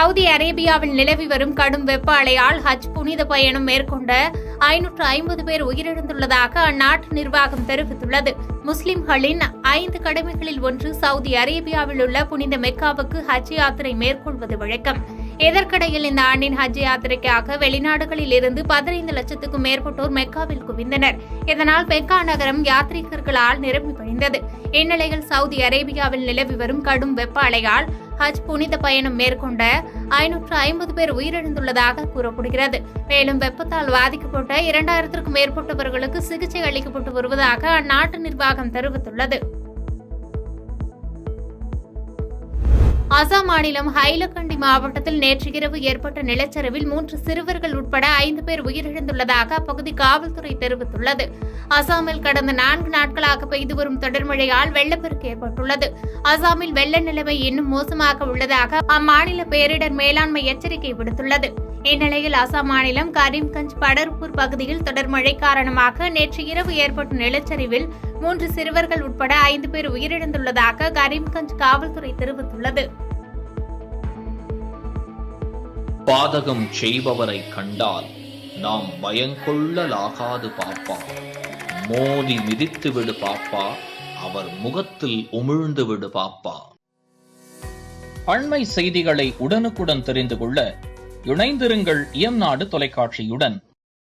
Saudi அரேபியாவில் நிலவி வரும் கடும் வெப்ப அலையால் ஹஜ் புனித பயணம் மேற்கொண்ட 550 பேர் உயிரிழந்துள்ளதாக அந்நாட்டு நிர்வாகம் தெரிவித்துள்ளது. முஸ்லிம்களின் 5 கடமைகளில் ஒன்று சவுதி அரேபியாவில் உள்ள புனித மெக்காவுக்கு ஹஜ் யாத்திரை மேற்கொள்வது வழக்கம். இதற்கிடையில் இந்த ஆண்டின் ஹஜ் யாத்திரைக்காக வெளிநாடுகளில் இருந்து 15 லட்சத்துக்கும் மேற்பட்டோர் மெக்காவில் குவிந்தனர். இதனால் மெக்கா நகரம் யாத்ரீகர்களால் நிரம்பி வழிந்தது. இந்நிலையில் சவுதி அரேபியாவில் நிலவி வரும் கடும் வெப்ப அலையால் ஹஜ் புனித பயணம் மேற்கொண்ட 550 பேர் உயிரிழந்துள்ளதாக கூறப்படுகிறது. மேலும் வெப்பத்தால் பாதிக்கப்பட்ட 2000க்கும் மேற்பட்டவர்களுக்கு சிகிச்சை அளிக்கப்பட்டு வருவதாக அந்நாட்டு நிர்வாகம் தெரிவித்துள்ளது. அசாம் மாநிலம் ஹைலகண்டி மாவட்டத்தில் நேற்று இரவு ஏற்பட்ட நிலச்சரிவில் 3 சிறுவர்கள் உட்பட 5 பேர் உயிரிழந்துள்ளதாக அப்பகுதி காவல்துறை தெரிவித்துள்ளது. அசாமில் கடந்த 4 நாட்களாக பெய்து வரும் தொடர் மழையால் வெள்ளப்பெருக்கு ஏற்பட்டுள்ளது. அசாமில் வெள்ள நிலைமை இன்னும் மோசமாக உள்ளதாக அம்மாநில பேரிடர் மேலாண்மை எச்சரிக்கை விடுத்துள்ளது. இந்நிலையில் அசாம் மாநிலம் கரீம்கஞ்ச் படர்பூர் பகுதியில் தொடர் மழை காரணமாக நேற்று இரவு ஏற்பட்ட நிலச்சரிவில் 3 சிறுவர்கள் உட்பட 5 பேர் உயிரிழந்துள்ளதாக கரீம்கஞ்ச் காவல்துறை தெரிவித்துள்ளது. பாதகம் செய்பவரை கண்டால் நாம் பயங்கொள்ளலாகாது பாப்பா, மோதி மிதித்து விடு பாப்பா, அவர் முகத்தில் உமிழ்ந்து விடு பாப்பா. அண்மை செய்திகளை உடனுக்குடன் தெரிந்து கொள்ள இணைந்திருங்கள் இயம்நாடு தொலைக்காட்சியுடன்.